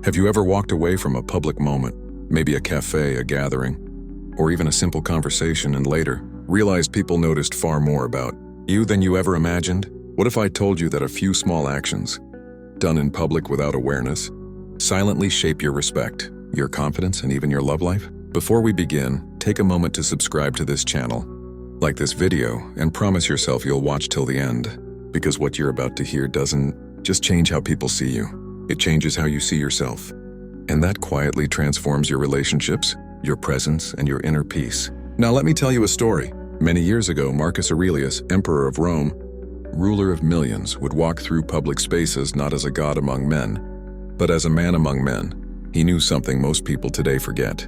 Have you ever walked away from a public moment, maybe a cafe, a gathering, or even a simple conversation, and later realized people noticed far more about you than you ever imagined? What if I told you that a few small actions, done in public without awareness, silently shape your respect, your confidence, and even your love life? Before we begin, take a moment to subscribe to this channel, like this video, and promise yourself you'll watch till the end, because what you're about to hear doesn't just change how people see you, it changes how you see yourself. And that quietly transforms your relationships, your presence, and your inner peace. Now let me tell you a story. Many years ago, Marcus Aurelius, emperor of Rome, ruler of millions, would walk through public spaces not as a god among men, but as a man among men. He knew something most people today forget.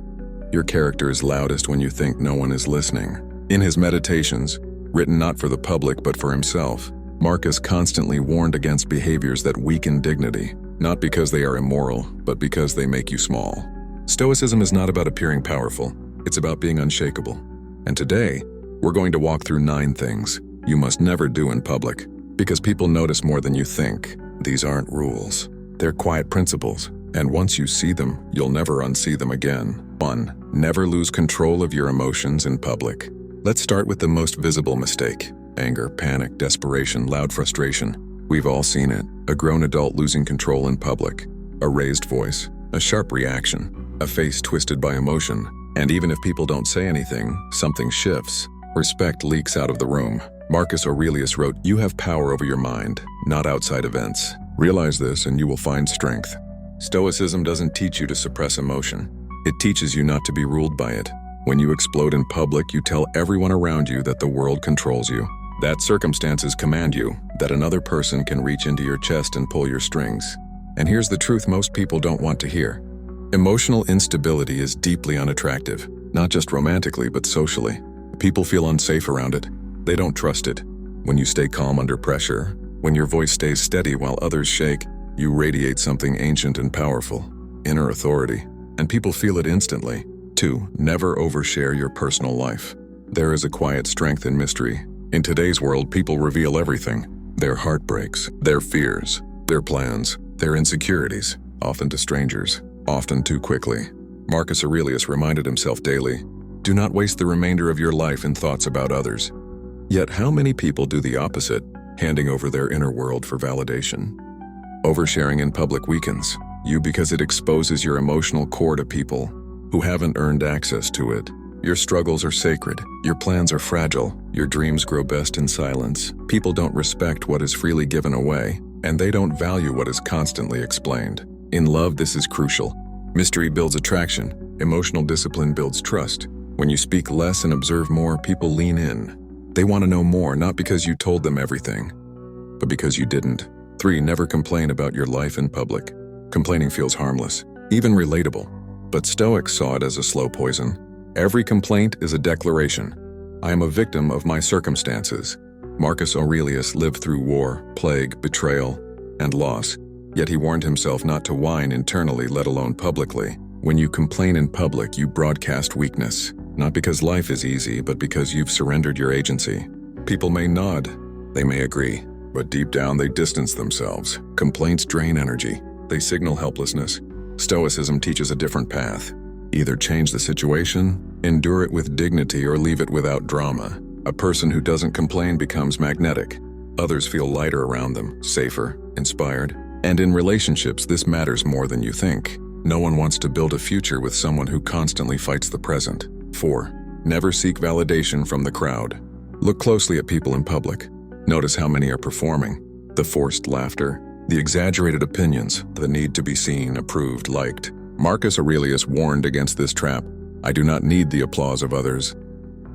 Your character is loudest when you think no one is listening. In his meditations, written not for the public but for himself, Marcus constantly warned against behaviors that weaken dignity, not because they are immoral, but because they make you small. Stoicism is not about appearing powerful, it's about being unshakable. And today, we're going to walk through 9 things you must never do in public, because people notice more than you think. These aren't rules, they're quiet principles, and once you see them, you'll never unsee them again. 1. Never lose control of your emotions in public. Let's start with the most visible mistake: anger, panic, desperation, loud frustration. We've all seen it. A grown adult losing control in public. A raised voice, a sharp reaction, a face twisted by emotion. And even if people don't say anything, something shifts. Respect leaks out of the room. Marcus Aurelius wrote, "You have power over your mind, not outside events. Realize this and you will find strength." Stoicism doesn't teach you to suppress emotion. It teaches you not to be ruled by it. When you explode in public, you tell everyone around you that the world controls you, that circumstances command you, that another person can reach into your chest and pull your strings. And here's the truth most people don't want to hear. Emotional instability is deeply unattractive, not just romantically, but socially. People feel unsafe around it. They don't trust it. When you stay calm under pressure, when your voice stays steady while others shake, you radiate something ancient and powerful, inner authority, and people feel it instantly. 2. Never overshare your personal life. There is a quiet strength in mystery. In today's world, people reveal everything: their heartbreaks, their fears, their plans, their insecurities, often to strangers, often too quickly. Marcus Aurelius reminded himself daily, do not waste the remainder of your life in thoughts about others. Yet how many people do the opposite, handing over their inner world for validation? Oversharing in public weakens you because it exposes your emotional core to people who haven't earned access to it. Your struggles are sacred, your plans are fragile, your dreams grow best in silence. People don't respect what is freely given away, and they don't value what is constantly explained. In love, this is crucial. Mystery builds attraction, emotional discipline builds trust. When you speak less and observe more, people lean in. They want to know more, not because you told them everything, but because you didn't. 3. Never complain about your life in public. Complaining feels harmless, even relatable, but Stoics saw it as a slow poison. Every complaint is a declaration. I am a victim of my circumstances. Marcus Aurelius lived through war, plague, betrayal, and loss, yet he warned himself not to whine internally, let alone publicly. When you complain in public, you broadcast weakness, not because life is easy, but because you've surrendered your agency. People may nod, they may agree, but deep down they distance themselves. Complaints drain energy, they signal helplessness. Stoicism teaches a different path. Either change the situation, endure it with dignity, or leave it without drama. A person who doesn't complain becomes magnetic. Others feel lighter around them, safer, inspired. And in relationships, this matters more than you think. No one wants to build a future with someone who constantly fights the present. 4. Never seek validation from the crowd. Look closely at people in public. Notice how many are performing. The forced laughter, the exaggerated opinions, the need to be seen, approved, liked. Marcus Aurelius warned against this trap. I do not need the applause of others.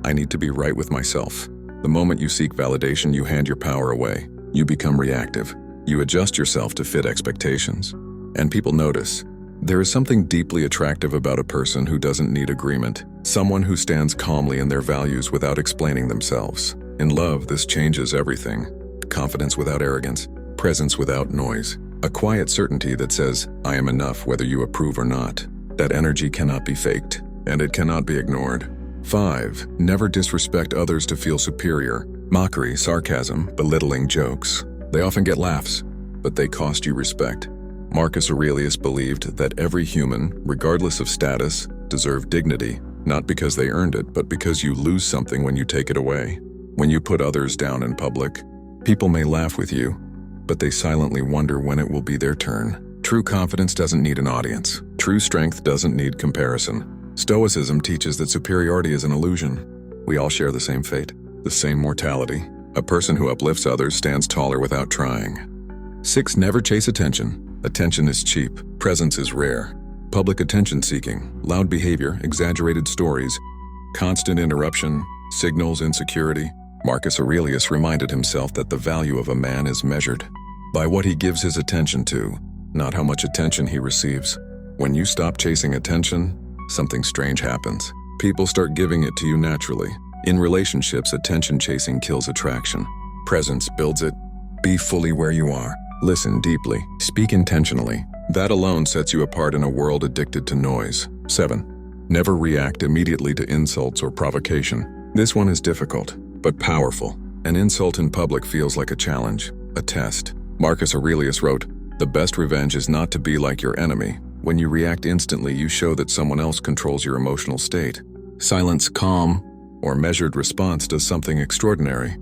I need to be right with myself. The moment you seek validation, you hand your power away. You become reactive. You adjust yourself to fit expectations. And people notice. There is something deeply attractive about a person who doesn't need agreement. Someone who stands calmly in their values without explaining themselves. In love, this changes everything. Confidence without arrogance, presence without noise. A quiet certainty that says, I am enough whether you approve or not. That energy cannot be faked, and it cannot be ignored. 5. Never disrespect others to feel superior. Mockery, sarcasm, belittling jokes. They often get laughs, but they cost you respect. Marcus Aurelius believed that every human, regardless of status, deserved dignity, not because they earned it, but because you lose something when you take it away. When you put others down in public, people may laugh with you, but they silently wonder when it will be their turn. True confidence doesn't need an audience. True strength doesn't need comparison. Stoicism teaches that superiority is an illusion. We all share the same fate, the same mortality. A person who uplifts others stands taller without trying. 6. Never chase attention. Attention is cheap. Presence is rare. Public attention-seeking, loud behavior, exaggerated stories, constant interruption, signals insecurity. Marcus Aurelius reminded himself that the value of a man is measured by what he gives his attention to, not how much attention he receives. When you stop chasing attention, something strange happens. People start giving it to you naturally. In relationships, attention chasing kills attraction. Presence builds it. Be fully where you are. Listen deeply. Speak intentionally. That alone sets you apart in a world addicted to noise. 7. Never react immediately to insults or provocation. This one is difficult, but powerful. An insult in public feels like a challenge, a test. Marcus Aurelius wrote, "The best revenge is not to be like your enemy. When you react instantly, you show that someone else controls your emotional state. Silence, calm, or measured response does something extraordinary.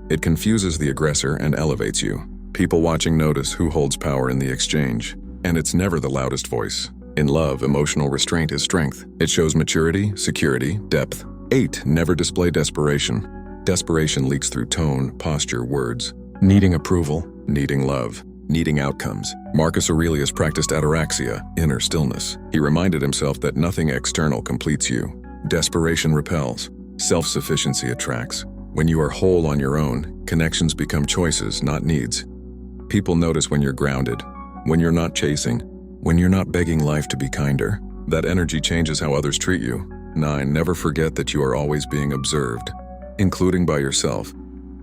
It confuses the aggressor and elevates you. People watching notice who holds power in the exchange, and it's never the loudest voice. In love, emotional restraint is strength. It shows maturity, security, depth. 8. Never display desperation. Desperation leaks through tone, posture, words. Needing approval, needing love, needing outcomes. Marcus Aurelius practiced ataraxia, inner stillness. He reminded himself that nothing external completes you. Desperation repels. Self-sufficiency attracts. When you are whole on your own, connections become choices, not needs. People notice when you're grounded, when you're not chasing, when you're not begging life to be kinder. That energy changes how others treat you. 9. Never forget that you are always being observed, including by yourself.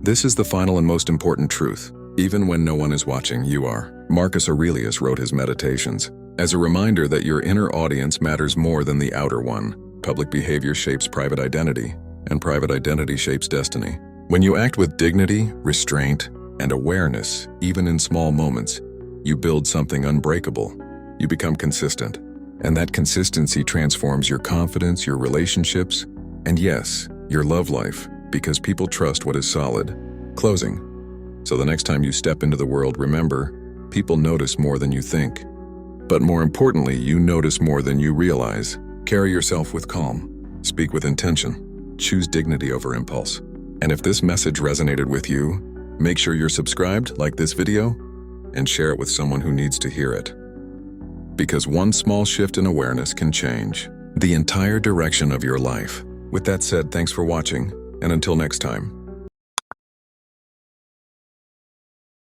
This is the final and most important truth. Even when no one is watching, you are. Marcus Aurelius wrote his Meditations as a reminder that your inner audience matters more than the outer one. Public behavior shapes private identity, and private identity shapes destiny. When you act with dignity, restraint, and awareness, even in small moments, you build something unbreakable. You become consistent, and that consistency transforms your confidence, your relationships, and yes, your love life, because people trust what is solid. Closing. So the next time you step into the world, remember, people notice more than you think. But more importantly, you notice more than you realize. Carry yourself with calm. Speak with intention. Choose dignity over impulse. And if this message resonated with you, make sure you're subscribed, like this video, and share it with someone who needs to hear it. Because one small shift in awareness can change the entire direction of your life. With that said, thanks for watching, and until next time.